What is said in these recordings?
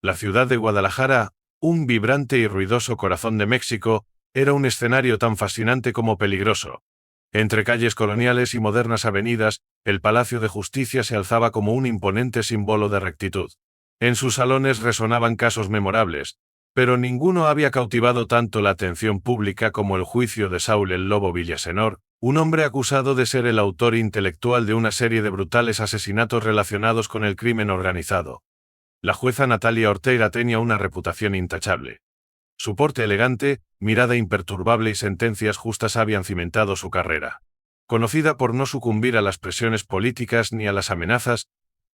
La ciudad de Guadalajara, un vibrante y ruidoso corazón de México, era un escenario tan fascinante como peligroso. Entre calles coloniales y modernas avenidas, el Palacio de Justicia se alzaba como un imponente símbolo de rectitud. En sus salones resonaban casos memorables, pero ninguno había cautivado tanto la atención pública como el juicio de Saúl el Lobo Villasenor, un hombre acusado de ser el autor intelectual de una serie de brutales asesinatos relacionados con el crimen organizado. La jueza Natalia Ortega tenía una reputación intachable. Su porte elegante, mirada imperturbable y sentencias justas habían cimentado su carrera. Conocida por no sucumbir a las presiones políticas ni a las amenazas,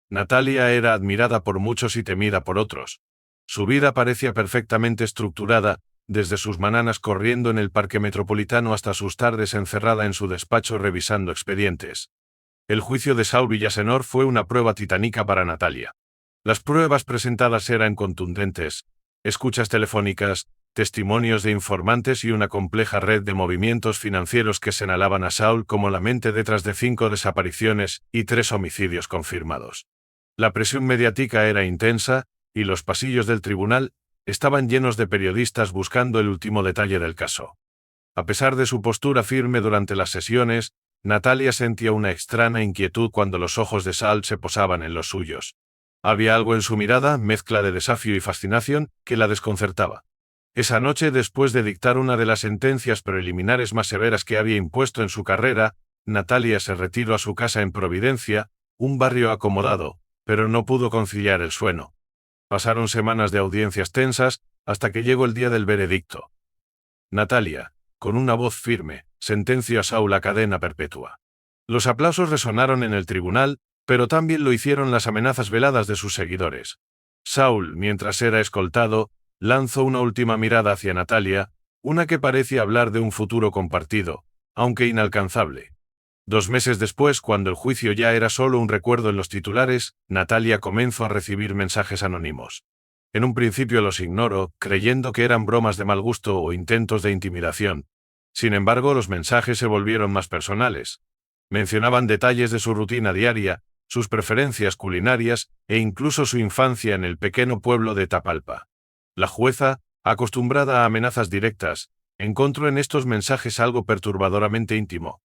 Natalia era admirada por muchos y temida por otros. Su vida parecía perfectamente estructurada, desde sus mañanas corriendo en el parque metropolitano hasta sus tardes encerrada en su despacho revisando expedientes. El juicio de Saúl Villasenor fue una prueba titánica para Natalia. Las pruebas presentadas eran contundentes: escuchas telefónicas, testimonios de informantes y una compleja red de movimientos financieros que señalaban a Saúl como la mente detrás de 5 desapariciones y 3 homicidios confirmados. La presión mediática era intensa, y los pasillos del tribunal estaban llenos de periodistas buscando el último detalle del caso. A pesar de su postura firme durante las sesiones, Natalia sentía una extraña inquietud cuando los ojos de Saúl se posaban en los suyos. Había algo en su mirada, mezcla de desafío y fascinación, que la desconcertaba. Esa noche, después de dictar una de las sentencias preliminares más severas que había impuesto en su carrera, Natalia se retiró a su casa en Providencia, un barrio acomodado, pero no pudo conciliar el sueño. Pasaron semanas de audiencias tensas, hasta que llegó el día del veredicto. Natalia, con una voz firme, sentenció a Saúl a cadena perpetua. Los aplausos resonaron en el tribunal, pero también lo hicieron las amenazas veladas de sus seguidores. Saúl, mientras era escoltado, lanzó una última mirada hacia Natalia, una que parecía hablar de un futuro compartido, aunque inalcanzable. 2 meses después, cuando el juicio ya era solo un recuerdo en los titulares, Natalia comenzó a recibir mensajes anónimos. En un principio los ignoró, creyendo que eran bromas de mal gusto o intentos de intimidación. Sin embargo, los mensajes se volvieron más personales. Mencionaban detalles de su rutina diaria, sus preferencias culinarias e incluso su infancia en el pequeño pueblo de Tapalpa. La jueza, acostumbrada a amenazas directas, encontró en estos mensajes algo perturbadoramente íntimo.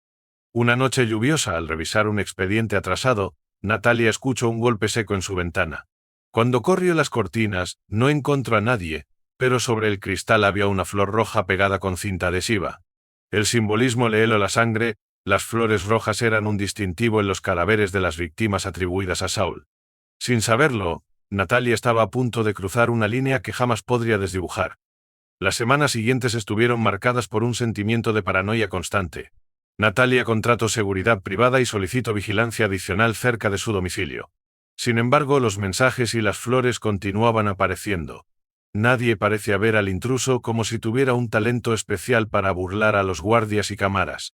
Una noche lluviosa, al revisar un expediente atrasado, Natalia escuchó un golpe seco en su ventana. Cuando corrió las cortinas, no encontró a nadie, pero sobre el cristal había una flor roja pegada con cinta adhesiva. El simbolismo le heló la sangre. Las flores rojas eran un distintivo en los cadáveres de las víctimas atribuidas a Saúl. Sin saberlo, Natalia estaba a punto de cruzar una línea que jamás podría desdibujar. Las semanas siguientes estuvieron marcadas por un sentimiento de paranoia constante. Natalia contrató seguridad privada y solicitó vigilancia adicional cerca de su domicilio. Sin embargo, los mensajes y las flores continuaban apareciendo. Nadie parecía ver al intruso, como si tuviera un talento especial para burlar a los guardias y cámaras.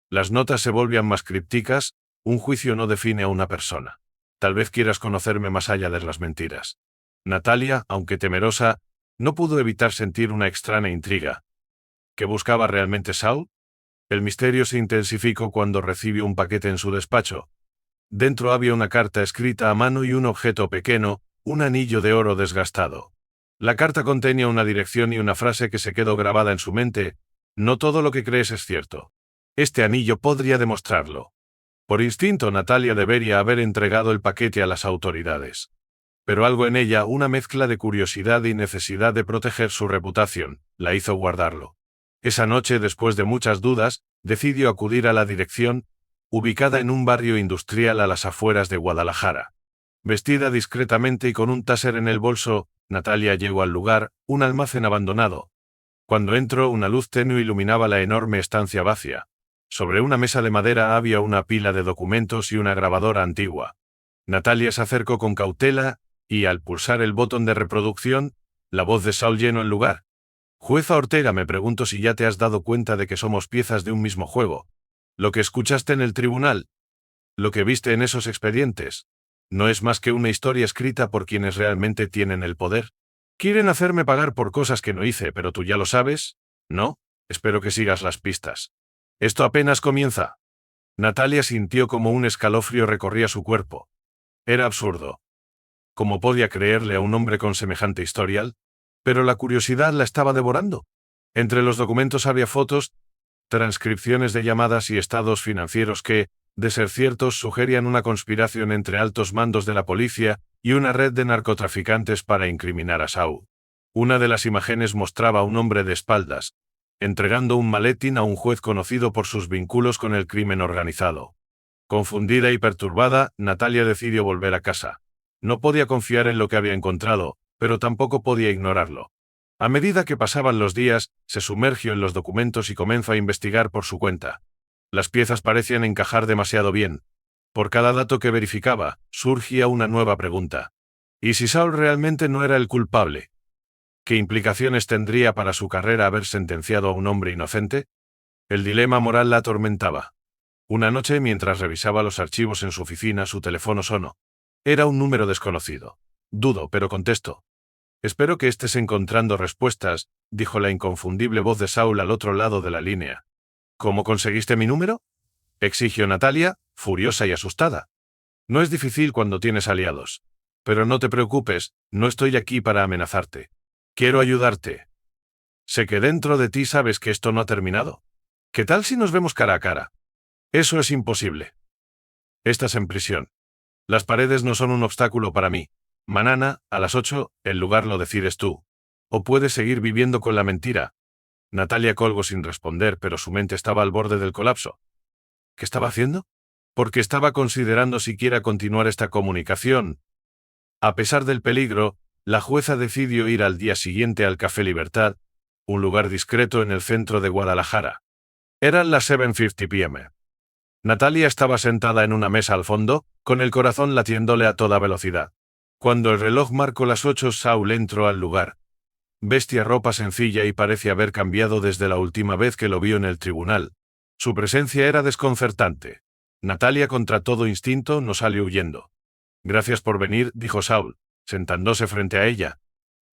Las notas se volvían más crípticas. Un juicio no define a una persona. Tal vez quieras conocerme más allá de las mentiras. Natalia, aunque temerosa, no pudo evitar sentir una extraña intriga. ¿Qué buscaba realmente Saúl? El misterio se intensificó cuando recibió un paquete en su despacho. Dentro había una carta escrita a mano y un objeto pequeño, un anillo de oro desgastado. La carta contenía una dirección y una frase que se quedó grabada en su mente: no todo lo que crees es cierto. Este anillo podría demostrarlo. Por instinto, Natalia debería haber entregado el paquete a las autoridades. Pero algo en ella, una mezcla de curiosidad y necesidad de proteger su reputación, la hizo guardarlo. Esa noche, después de muchas dudas, decidió acudir a la dirección, ubicada en un barrio industrial a las afueras de Guadalajara. Vestida discretamente y con un taser en el bolso, Natalia llegó al lugar, un almacén abandonado. Cuando entró, una luz tenue iluminaba la enorme estancia vacía. Sobre una mesa de madera había una pila de documentos y una grabadora antigua. Natalia se acercó con cautela, y al pulsar el botón de reproducción, la voz de Saúl llenó el lugar. Jueza Ortega, me pregunto si ya te has dado cuenta de que somos piezas de un mismo juego. Lo que escuchaste en el tribunal, lo que viste en esos expedientes, no es más que una historia escrita por quienes realmente tienen el poder. Quieren hacerme pagar por cosas que no hice, pero tú ya lo sabes, ¿no? Espero que sigas las pistas. Esto apenas comienza. Natalia sintió como un escalofrío recorría su cuerpo. Era absurdo. ¿Cómo podía creerle a un hombre con semejante historial? Pero la curiosidad la estaba devorando. Entre los documentos había fotos, transcripciones de llamadas y estados financieros que, de ser ciertos, sugerían una conspiración entre altos mandos de la policía y una red de narcotraficantes para incriminar a Saul. Una de las imágenes mostraba a un hombre de espaldas, entregando un maletín a un juez conocido por sus vínculos con el crimen organizado. Confundida y perturbada, Natalia decidió volver a casa. No podía confiar en lo que había encontrado, pero tampoco podía ignorarlo. A medida que pasaban los días, se sumergió en los documentos y comenzó a investigar por su cuenta. Las piezas parecían encajar demasiado bien. Por cada dato que verificaba, surgía una nueva pregunta. ¿Y si Saul realmente no era el culpable? ¿Qué implicaciones tendría para su carrera haber sentenciado a un hombre inocente? El dilema moral la atormentaba. Una noche, mientras revisaba los archivos en su oficina, su teléfono sonó. Era un número desconocido. Dudo, pero contestó. «Espero que estés encontrando respuestas», dijo la inconfundible voz de Saul al otro lado de la línea. «¿Cómo conseguiste mi número?», exigió Natalia, furiosa y asustada. «No es difícil cuando tienes aliados. Pero no te preocupes, no estoy aquí para amenazarte. Quiero ayudarte. Sé que dentro de ti sabes que esto no ha terminado. ¿Qué tal si nos vemos cara a cara?». «Eso es imposible. Estás en prisión. Las paredes no son un obstáculo para mí. Mañana, a las 8, el lugar lo decides tú. O puedes seguir viviendo con la mentira». Natalia colgó sin responder, pero su mente estaba al borde del colapso. ¿Qué estaba haciendo? Porque estaba considerando siquiera continuar esta comunicación. A pesar del peligro, la jueza decidió ir al día siguiente al Café Libertad, un lugar discreto en el centro de Guadalajara. Eran las 7:50 p.m. Natalia estaba sentada en una mesa al fondo, con el corazón latiéndole a toda velocidad. Cuando el reloj marcó las 8, Saul entró al lugar. Vestía ropa sencilla y parece haber cambiado desde la última vez que lo vio en el tribunal. Su presencia era desconcertante. Natalia, contra todo instinto, no salió huyendo. «Gracias por venir», dijo Saul, sentándose frente a ella.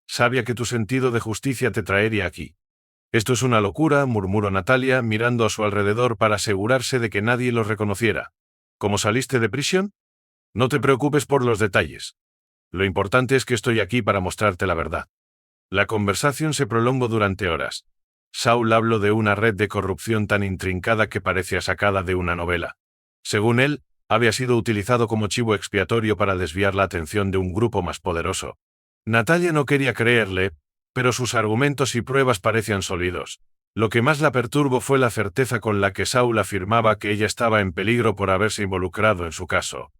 «Sabía que tu sentido de justicia te traería aquí». «Esto es una locura», murmuró Natalia, mirando a su alrededor para asegurarse de que nadie los reconociera. «¿Cómo saliste de prisión?» «No te preocupes por los detalles. Lo importante es que estoy aquí para mostrarte la verdad». La conversación se prolongó durante horas. Saul habló de una red de corrupción tan intrincada que parecía sacada de una novela. Según él, había sido utilizado como chivo expiatorio para desviar la atención de un grupo más poderoso. Natalia no quería creerle, pero sus argumentos y pruebas parecían sólidos. Lo que más la perturbó fue la certeza con la que Saul afirmaba que ella estaba en peligro por haberse involucrado en su caso.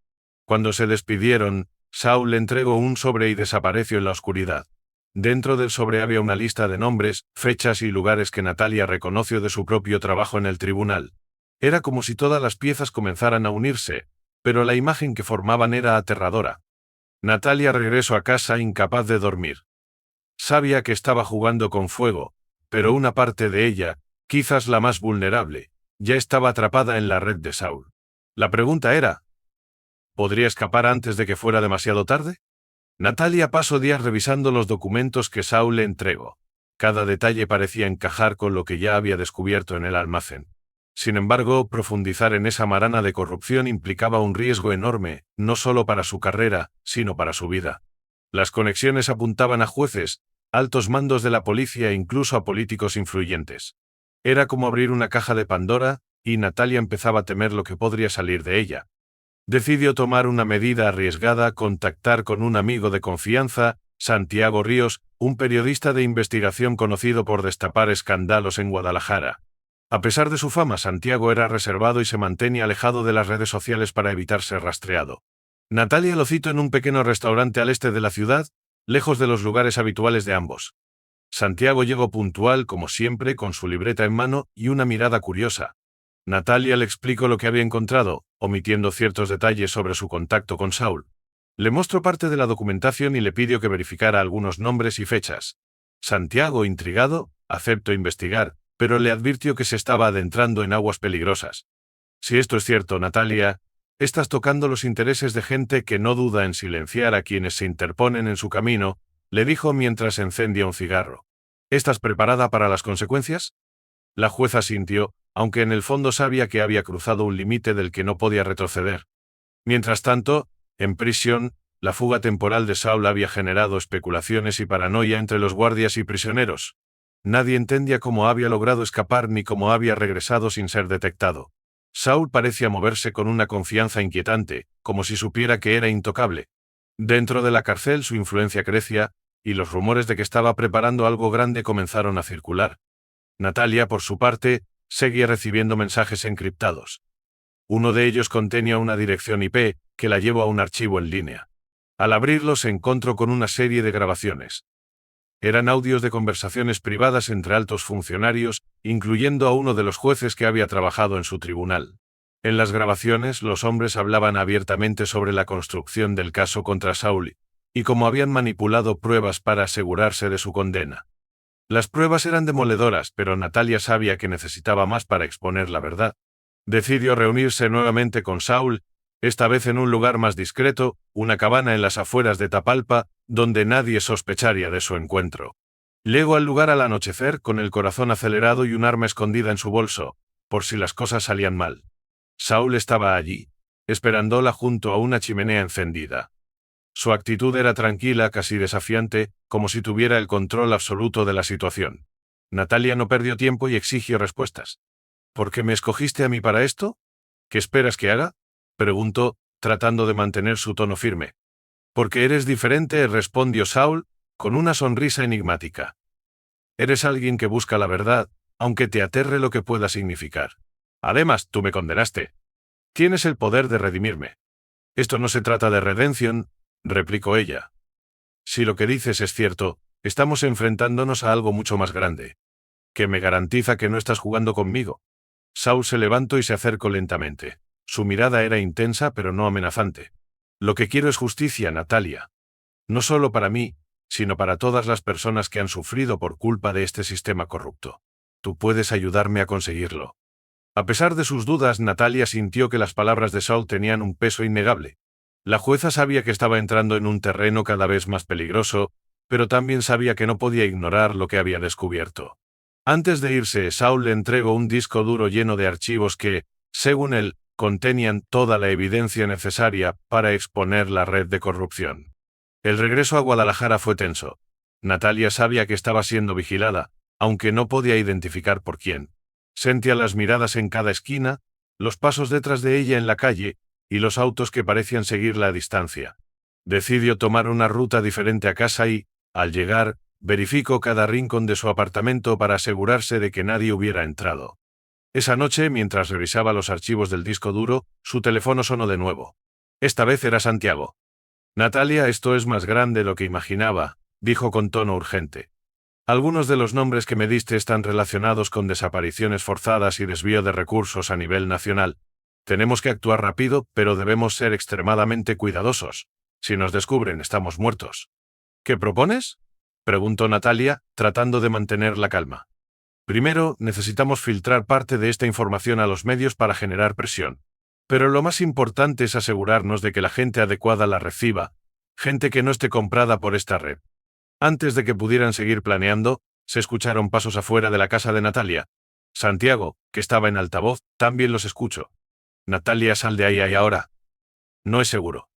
Cuando se despidieron, Saul le entregó un sobre y desapareció en la oscuridad. Dentro del sobre había una lista de nombres, fechas y lugares que Natalia reconoció de su propio trabajo en el tribunal. Era como si todas las piezas comenzaran a unirse, pero la imagen que formaban era aterradora. Natalia regresó a casa incapaz de dormir. Sabía que estaba jugando con fuego, pero una parte de ella, quizás la más vulnerable, ya estaba atrapada en la red de Saul. La pregunta era, ¿podría escapar antes de que fuera demasiado tarde? Natalia pasó días revisando los documentos que Saul le entregó. Cada detalle parecía encajar con lo que ya había descubierto en el almacén. Sin embargo, profundizar en esa marana de corrupción implicaba un riesgo enorme, no solo para su carrera, sino para su vida. Las conexiones apuntaban a jueces, altos mandos de la policía e incluso a políticos influyentes. Era como abrir una caja de Pandora, y Natalia empezaba a temer lo que podría salir de ella. Decidió tomar una medida arriesgada: contactar con un amigo de confianza, Santiago Ríos, un periodista de investigación conocido por destapar escándalos en Guadalajara. A pesar de su fama, Santiago era reservado y se mantenía alejado de las redes sociales para evitar ser rastreado. Natalia lo citó en un pequeño restaurante al este de la ciudad, lejos de los lugares habituales de ambos. Santiago llegó puntual, como siempre, con su libreta en mano y una mirada curiosa. Natalia le explicó lo que había encontrado, omitiendo ciertos detalles sobre su contacto con Saul. Le mostró parte de la documentación y le pidió que verificara algunos nombres y fechas. Santiago, intrigado, aceptó investigar, pero le advirtió que se estaba adentrando en aguas peligrosas. «Si esto es cierto, Natalia, estás tocando los intereses de gente que no duda en silenciar a quienes se interponen en su camino», le dijo mientras encendía un cigarro. «¿Estás preparada para las consecuencias?». La jueza asintió, aunque en el fondo sabía que había cruzado un límite del que no podía retroceder. Mientras tanto, en prisión, La fuga temporal de Saul había generado especulaciones y paranoia entre los guardias y prisioneros. Nadie entendía cómo había logrado escapar ni cómo había regresado sin ser detectado. Saul parecía moverse con una confianza inquietante, como si supiera que era intocable. Dentro de la cárcel su influencia crecía, y los rumores de que estaba preparando algo grande comenzaron a circular. Natalia, por su parte, seguía recibiendo mensajes encriptados. Uno de ellos contenía una dirección IP, que la llevó a un archivo en línea. Al abrirlo se encontró con una serie de grabaciones. Eran audios de conversaciones privadas entre altos funcionarios, incluyendo a uno de los jueces que había trabajado en su tribunal. En las grabaciones, los hombres hablaban abiertamente sobre la construcción del caso contra Saul y cómo habían manipulado pruebas para asegurarse de su condena. Las pruebas eran demoledoras, pero Natalia sabía que necesitaba más para exponer la verdad. Decidió reunirse nuevamente con Saul, esta vez en un lugar más discreto, una cabana en las afueras de Tapalpa, donde nadie sospecharía de su encuentro. Llegó al lugar al anochecer con el corazón acelerado y un arma escondida en su bolso, por si las cosas salían mal. Saul estaba allí, esperándola junto a una chimenea encendida. Su actitud era tranquila, casi desafiante, como si tuviera el control absoluto de la situación. Natalia no perdió tiempo y exigió respuestas. ¿Por qué me escogiste a mí para esto? ¿Qué esperas que haga?, preguntó, tratando de mantener su tono firme. Porque eres diferente, respondió Saul, con una sonrisa enigmática. Eres alguien que busca la verdad, aunque te aterre lo que pueda significar. Además, tú me condenaste. Tienes el poder de redimirme. Esto no se trata de redención, replicó ella. Si lo que dices es cierto, estamos enfrentándonos a algo mucho más grande. ¿Qué me garantiza que no estás jugando conmigo? Saul se levantó y se acercó lentamente. Su mirada era intensa pero no amenazante. Lo que quiero es justicia, Natalia. No solo para mí, sino para todas las personas que han sufrido por culpa de este sistema corrupto. Tú puedes ayudarme a conseguirlo. A pesar de sus dudas, Natalia sintió que las palabras de Saul tenían un peso innegable. La jueza sabía que estaba entrando en un terreno cada vez más peligroso, pero también sabía que no podía ignorar lo que había descubierto. Antes de irse, Saul le entregó un disco duro lleno de archivos que, según él, contenían toda la evidencia necesaria para exponer la red de corrupción. El regreso a Guadalajara fue tenso. Natalia sabía que estaba siendo vigilada, aunque no podía identificar por quién. Sentía las miradas en cada esquina, los pasos detrás de ella en la calle, y los autos que parecían seguirla a distancia. Decidió tomar una ruta diferente a casa y, al llegar, verificó cada rincón de su apartamento para asegurarse de que nadie hubiera entrado. Esa noche, mientras revisaba los archivos del disco duro, su teléfono sonó de nuevo. Esta vez era Santiago. Natalia, esto es más grande de lo que imaginaba, dijo con tono urgente. Algunos de los nombres que me diste están relacionados con desapariciones forzadas y desvío de recursos a nivel nacional. Tenemos que actuar rápido, pero debemos ser extremadamente cuidadosos. Si nos descubren, estamos muertos. ¿Qué propones?, preguntó Natalia, tratando de mantener la calma. Primero, necesitamos filtrar parte de esta información a los medios para generar presión. Pero lo más importante es asegurarnos de que la gente adecuada la reciba, gente que no esté comprada por esta red. Antes de que pudieran seguir planeando, se escucharon pasos afuera de la casa de Natalia. Santiago, que estaba en altavoz, también los escucho. Natalia, sal de ahí ahora. No es seguro.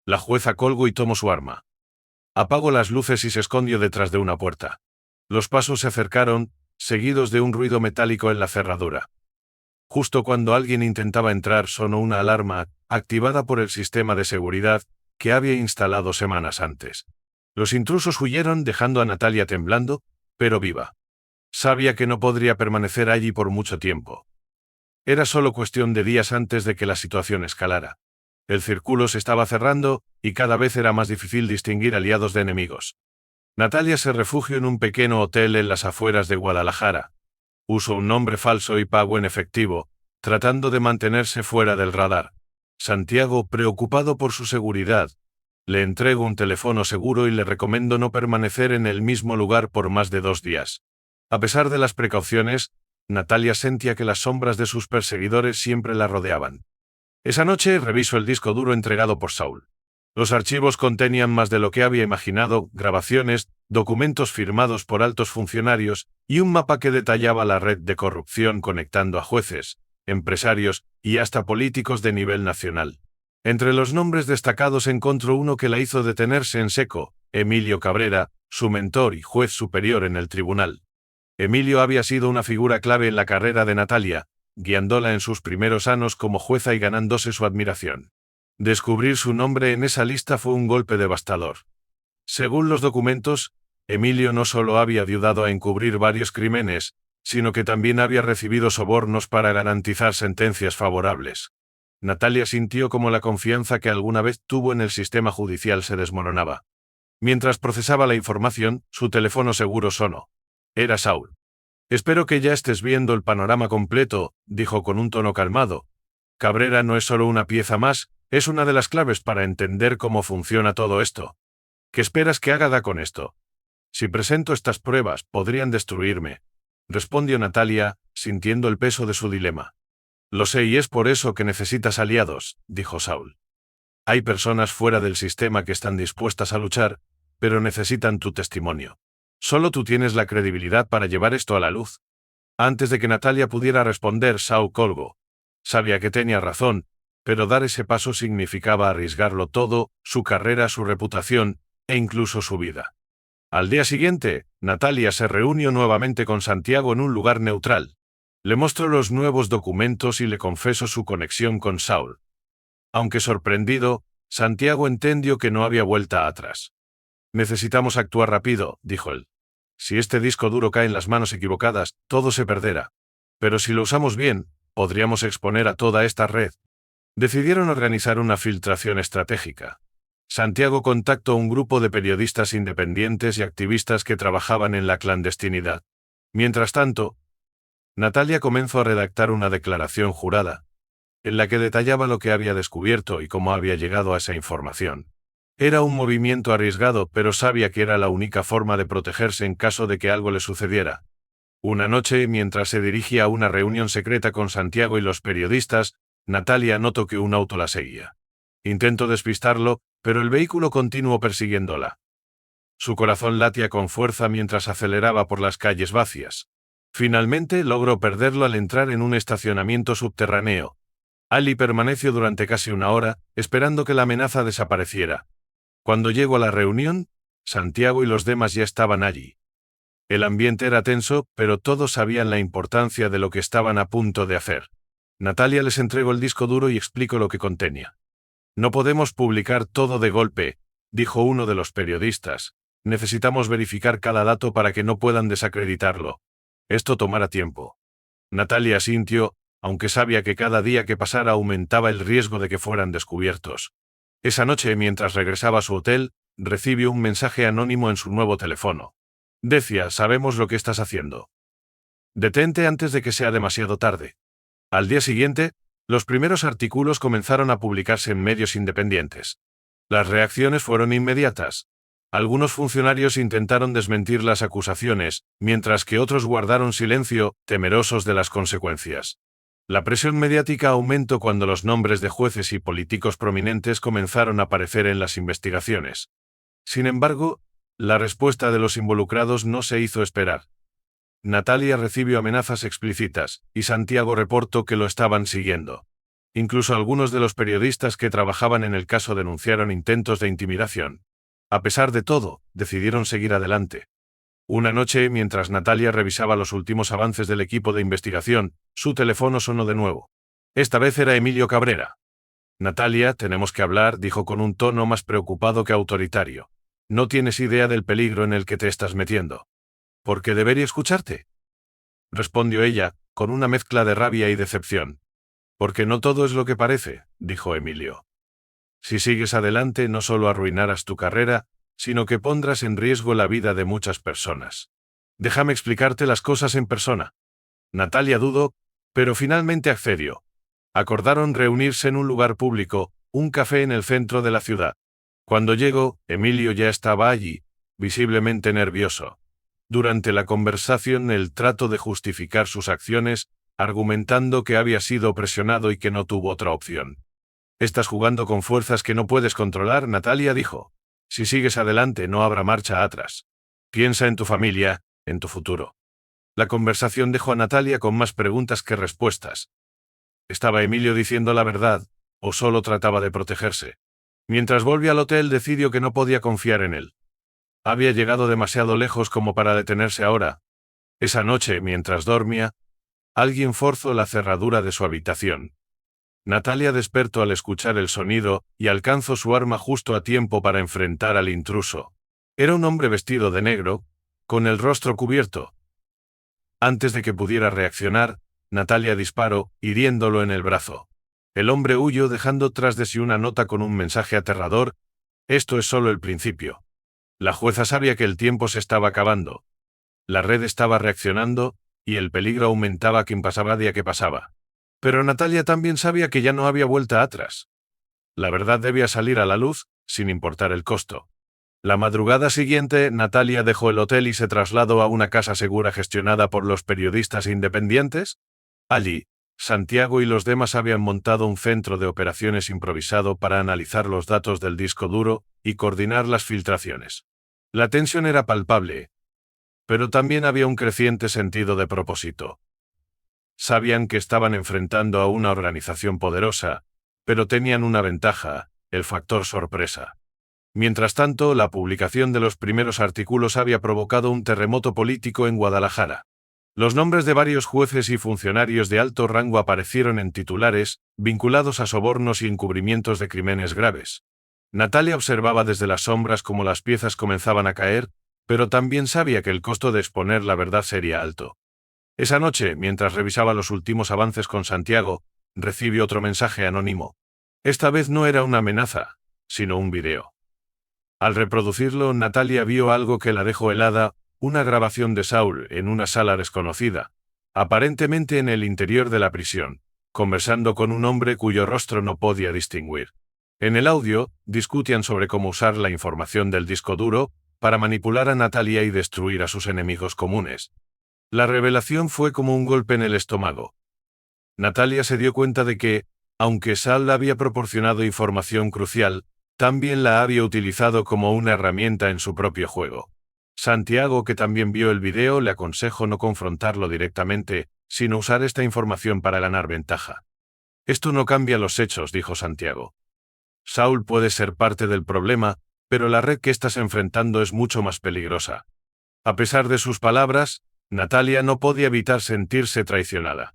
La jueza colgó y tomó su arma. Apagó las luces y se escondió detrás de una puerta. Los pasos se acercaron, seguidos de un ruido metálico en la cerradura. Justo cuando alguien intentaba entrar sonó una alarma, activada por el sistema de seguridad, que había instalado semanas antes. Los intrusos huyeron dejando a Natalia temblando, pero viva. Sabía que no podría permanecer allí por mucho tiempo. Era solo cuestión de días antes de que la situación escalara. El círculo se estaba cerrando, y cada vez era más difícil distinguir aliados de enemigos. Natalia se refugió en un pequeño hotel en las afueras de Guadalajara. Usó un nombre falso y pagó en efectivo, tratando de mantenerse fuera del radar. Santiago, preocupado por su seguridad, le entregó un teléfono seguro y le recomendó no permanecer en el mismo lugar por más de 2 días. A pesar de las precauciones, Natalia sentía que las sombras de sus perseguidores siempre la rodeaban. Esa noche revisó el disco duro entregado por Saul. Los archivos contenían más de lo que había imaginado: grabaciones, documentos firmados por altos funcionarios y un mapa que detallaba la red de corrupción conectando a jueces, empresarios y hasta políticos de nivel nacional. Entre los nombres destacados encontró uno que la hizo detenerse en seco: Emilio Cabrera, su mentor y juez superior en el tribunal. Emilio había sido una figura clave en la carrera de Natalia, guiándola en sus primeros años como jueza y ganándose su admiración. Descubrir su nombre en esa lista fue un golpe devastador. Según los documentos, Emilio no solo había ayudado a encubrir varios crímenes, sino que también había recibido sobornos para garantizar sentencias favorables. Natalia sintió como la confianza que alguna vez tuvo en el sistema judicial se desmoronaba. Mientras procesaba la información, su teléfono seguro sonó. Era Saul. «Espero que ya estés viendo el panorama completo», dijo con un tono calmado. «Cabrera no es solo una pieza más, es una de las claves para entender cómo funciona todo esto. ¿Qué esperas que haga con esto? Si presento estas pruebas, podrían destruirme», respondió Natalia, sintiendo el peso de su dilema. «Lo sé y es por eso que necesitas aliados», dijo Saul. «Hay personas fuera del sistema que están dispuestas a luchar, pero necesitan tu testimonio. Solo tú tienes la credibilidad para llevar esto a la luz». Antes de que Natalia pudiera responder, Saul colgó. Sabía que tenía razón, pero dar ese paso significaba arriesgarlo todo: su carrera, su reputación, e incluso su vida. Al día siguiente, Natalia se reunió nuevamente con Santiago en un lugar neutral. Le mostró los nuevos documentos y le confesó su conexión con Saul. Aunque sorprendido, Santiago entendió que no había vuelta atrás. «Necesitamos actuar rápido», dijo él. «Si este disco duro cae en las manos equivocadas, todo se perderá. Pero si lo usamos bien, podríamos exponer a toda esta red». Decidieron organizar una filtración estratégica. Santiago contactó a un grupo de periodistas independientes y activistas que trabajaban en la clandestinidad. Mientras tanto, Natalia comenzó a redactar una declaración jurada, en la que detallaba lo que había descubierto y cómo había llegado a esa información. Era un movimiento arriesgado, pero sabía que era la única forma de protegerse en caso de que algo le sucediera. Una noche, mientras se dirigía a una reunión secreta con Santiago y los periodistas, Natalia notó que un auto la seguía. Intentó despistarlo, pero el vehículo continuó persiguiéndola. Su corazón latía con fuerza mientras aceleraba por las calles vacías. Finalmente logró perderlo al entrar en un estacionamiento subterráneo. Ali permaneció durante casi una hora, esperando que la amenaza desapareciera. Cuando llegó a la reunión, Santiago y los demás ya estaban allí. El ambiente era tenso, pero todos sabían la importancia de lo que estaban a punto de hacer. Natalia les entregó el disco duro y explicó lo que contenía. «No podemos publicar todo de golpe», dijo uno de los periodistas. «Necesitamos verificar cada dato para que no puedan desacreditarlo. Esto tomará tiempo». Natalia asintió, aunque sabía que cada día que pasara aumentaba el riesgo de que fueran descubiertos. Esa noche, mientras regresaba a su hotel, recibió un mensaje anónimo en su nuevo teléfono. Decía: «Sabemos lo que estás haciendo. Detente antes de que sea demasiado tarde». Al día siguiente, los primeros artículos comenzaron a publicarse en medios independientes. Las reacciones fueron inmediatas. Algunos funcionarios intentaron desmentir las acusaciones, mientras que otros guardaron silencio, temerosos de las consecuencias. La presión mediática aumentó cuando los nombres de jueces y políticos prominentes comenzaron a aparecer en las investigaciones. Sin embargo, la respuesta de los involucrados no se hizo esperar. Natalia recibió amenazas explícitas, y Santiago reportó que lo estaban siguiendo. Incluso algunos de los periodistas que trabajaban en el caso denunciaron intentos de intimidación. A pesar de todo, decidieron seguir adelante. Una noche, mientras Natalia revisaba los últimos avances del equipo de investigación, su teléfono sonó de nuevo. Esta vez era Emilio Cabrera. «Natalia, tenemos que hablar», dijo con un tono más preocupado que autoritario. «No tienes idea del peligro en el que te estás metiendo». «¿Por qué debería escucharte?», respondió ella, con una mezcla de rabia y decepción. «Porque no todo es lo que parece», dijo Emilio. «Si sigues adelante, no solo arruinarás tu carrera, sino que pondrás en riesgo la vida de muchas personas. Déjame explicarte las cosas en persona». Natalia dudó, pero finalmente accedió. Acordaron reunirse en un lugar público, un café en el centro de la ciudad. Cuando llegó, Emilio ya estaba allí, visiblemente nervioso. Durante la conversación él trató de justificar sus acciones, argumentando que había sido presionado y que no tuvo otra opción. «Estás jugando con fuerzas que no puedes controlar», Natalia dijo. «Si sigues adelante no habrá marcha atrás. Piensa en tu familia, en tu futuro». La conversación dejó a Natalia con más preguntas que respuestas. ¿Estaba Emilio diciendo la verdad, ¿O solo trataba de protegerse? Mientras volvía al hotel decidió que no podía confiar en él. Había llegado demasiado lejos como para detenerse ahora. Esa noche, mientras dormía, alguien forzó la cerradura de su habitación. Natalia despertó al escuchar el sonido y alcanzó su arma justo a tiempo para enfrentar al intruso. Era un hombre vestido de negro, con el rostro cubierto. Antes de que pudiera reaccionar, Natalia disparó, hiriéndolo en el brazo. El hombre huyó dejando tras de sí una nota con un mensaje aterrador: «Esto es solo el principio». La jueza sabía que el tiempo se estaba acabando. La red estaba reaccionando, y el peligro aumentaba a quien pasaba día que pasaba. Pero Natalia también sabía que ya no había vuelta atrás. La verdad debía salir a la luz, sin importar el costo. La madrugada siguiente, Natalia dejó el hotel y se trasladó a una casa segura gestionada por los periodistas independientes. Allí, Santiago y los demás habían montado un centro de operaciones improvisado para analizar los datos del disco duro y coordinar las filtraciones. La tensión era palpable, pero también había un creciente sentido de propósito. Sabían que estaban enfrentando a una organización poderosa, pero tenían una ventaja: el factor sorpresa. Mientras tanto, la publicación de los primeros artículos había provocado un terremoto político en Guadalajara. Los nombres de varios jueces y funcionarios de alto rango aparecieron en titulares, vinculados a sobornos y encubrimientos de crímenes graves. Natalia observaba desde las sombras cómo las piezas comenzaban a caer, pero también sabía que el costo de exponer la verdad sería alto. Esa noche, mientras revisaba los últimos avances con Santiago, recibió otro mensaje anónimo. Esta vez no era una amenaza, sino un video. Al reproducirlo, Natalia vio algo que la dejó helada: una grabación de Saul en una sala desconocida, aparentemente en el interior de la prisión, conversando con un hombre cuyo rostro no podía distinguir. En el audio, discutían sobre cómo usar la información del disco duro para manipular a Natalia y destruir a sus enemigos comunes. La revelación fue como un golpe en el estómago. Natalia se dio cuenta de que, aunque Saul había proporcionado información crucial, también la había utilizado como una herramienta en su propio juego. Santiago, que también vio el video, le aconsejó no confrontarlo directamente, sino usar esta información para ganar ventaja. «Esto no cambia los hechos», dijo Santiago. «Saul puede ser parte del problema, pero la red que estás enfrentando es mucho más peligrosa». A pesar de sus palabras, Natalia no podía evitar sentirse traicionada.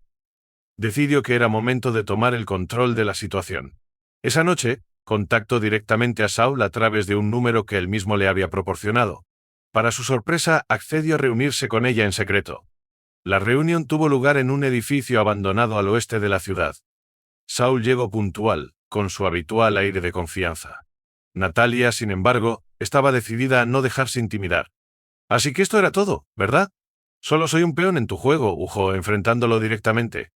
Decidió que era momento de tomar el control de la situación. Esa noche, contactó directamente a Saul a través de un número que él mismo le había proporcionado. Para su sorpresa, accedió a reunirse con ella en secreto. La reunión tuvo lugar en un edificio abandonado al oeste de la ciudad. Saul llegó puntual, con su habitual aire de confianza. Natalia, sin embargo, estaba decidida a no dejarse intimidar. «Así que esto era todo, ¿verdad? Solo soy un peón en tu juego», ujó, enfrentándolo directamente.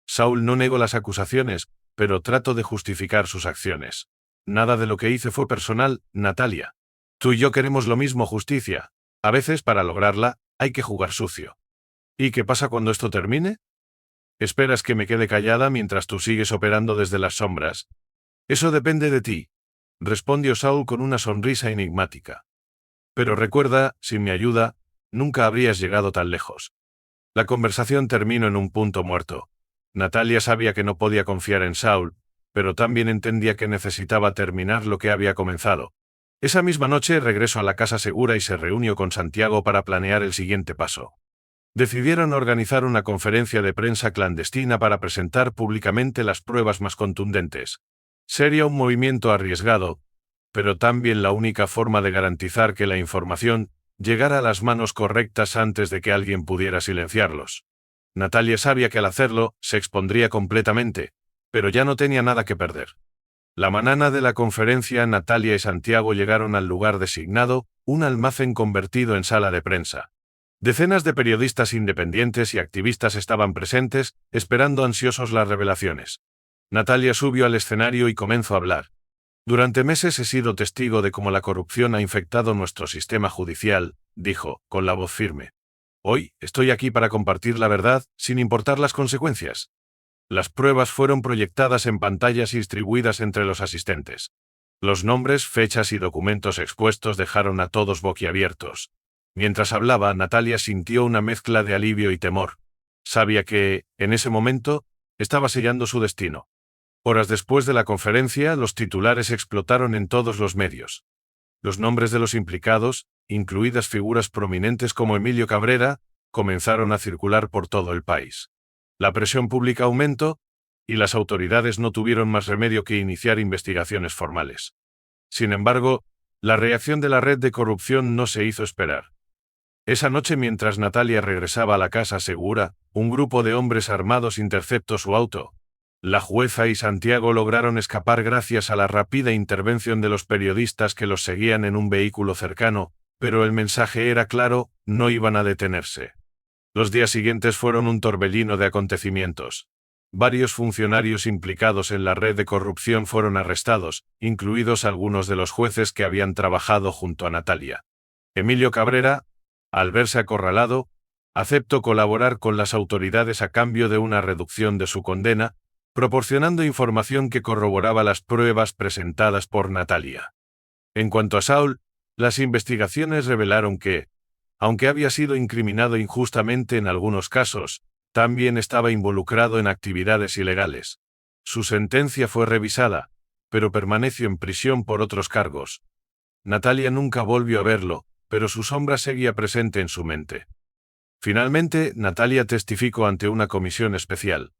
Saul no negó las acusaciones, pero trató de justificar sus acciones. «Nada de lo que hice fue personal, Natalia. Tú y yo queremos lo mismo: justicia. A veces, para lograrla, hay que jugar sucio». «¿Y qué pasa cuando esto termine? ¿Esperas que me quede callada mientras tú sigues operando desde las sombras?» «Eso depende de ti», respondió Saul con una sonrisa enigmática. «Pero recuerda, sin mi ayuda, nunca habrías llegado tan lejos». La conversación terminó en un punto muerto. Natalia sabía que no podía confiar en Saul, pero también entendía que necesitaba terminar lo que había comenzado. Esa misma noche regresó a la casa segura y se reunió con Santiago para planear el siguiente paso. Decidieron organizar una conferencia de prensa clandestina para presentar públicamente las pruebas más contundentes. Sería un movimiento arriesgado, pero también la única forma de garantizar que la información llegara a las manos correctas antes de que alguien pudiera silenciarlos. Natalia sabía que al hacerlo, se expondría completamente, pero ya no tenía nada que perder. La mañana de la conferencia, Natalia y Santiago llegaron al lugar designado, un almacén convertido en sala de prensa. Decenas de periodistas independientes y activistas estaban presentes, esperando ansiosos las revelaciones. Natalia subió al escenario y comenzó a hablar. «Durante meses he sido testigo de cómo la corrupción ha infectado nuestro sistema judicial», dijo, con la voz firme. «Hoy, estoy aquí para compartir la verdad, sin importar las consecuencias». Las pruebas fueron proyectadas en pantallas y distribuidas entre los asistentes. Los nombres, fechas y documentos expuestos dejaron a todos boquiabiertos. Mientras hablaba, Natalia sintió una mezcla de alivio y temor. Sabía que, en ese momento, estaba sellando su destino. Horas después de la conferencia, los titulares explotaron en todos los medios. Los nombres de los implicados, incluidas figuras prominentes como Emilio Cabrera, comenzaron a circular por todo el país. La presión pública aumentó, y las autoridades no tuvieron más remedio que iniciar investigaciones formales. Sin embargo, la reacción de la red de corrupción no se hizo esperar. Esa noche, mientras Natalia regresaba a la casa segura, un grupo de hombres armados interceptó su auto. La jueza y Santiago lograron escapar gracias a la rápida intervención de los periodistas que los seguían en un vehículo cercano, pero el mensaje era claro: no iban a detenerse. Los días siguientes fueron un torbellino de acontecimientos. Varios funcionarios implicados en la red de corrupción fueron arrestados, incluidos algunos de los jueces que habían trabajado junto a Natalia. Emilio Cabrera, al verse acorralado, aceptó colaborar con las autoridades a cambio de una reducción de su condena, proporcionando información que corroboraba las pruebas presentadas por Natalia. En cuanto a Saúl, las investigaciones revelaron que, aunque había sido incriminado injustamente en algunos casos, también estaba involucrado en actividades ilegales. Su sentencia fue revisada, pero permaneció en prisión por otros cargos. Natalia nunca volvió a verlo, pero su sombra seguía presente en su mente. Finalmente, Natalia testificó ante una comisión especial.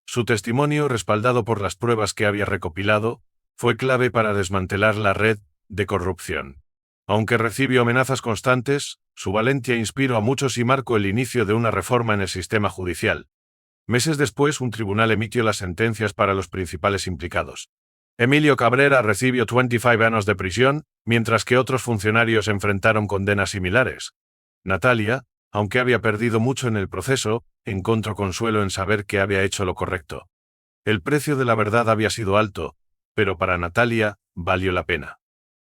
Su testimonio, respaldado por las pruebas que había recopilado, fue clave para desmantelar la red de corrupción. Aunque recibió amenazas constantes, su valentía inspiró a muchos y marcó el inicio de una reforma en el sistema judicial. Meses después, un tribunal emitió las sentencias para los principales implicados. Emilio Cabrera recibió 25 años de prisión, mientras que otros funcionarios enfrentaron condenas similares. Natalia, aunque había perdido mucho en el proceso, encontró consuelo en saber que había hecho lo correcto. El precio de la verdad había sido alto, pero para Natalia, valió la pena.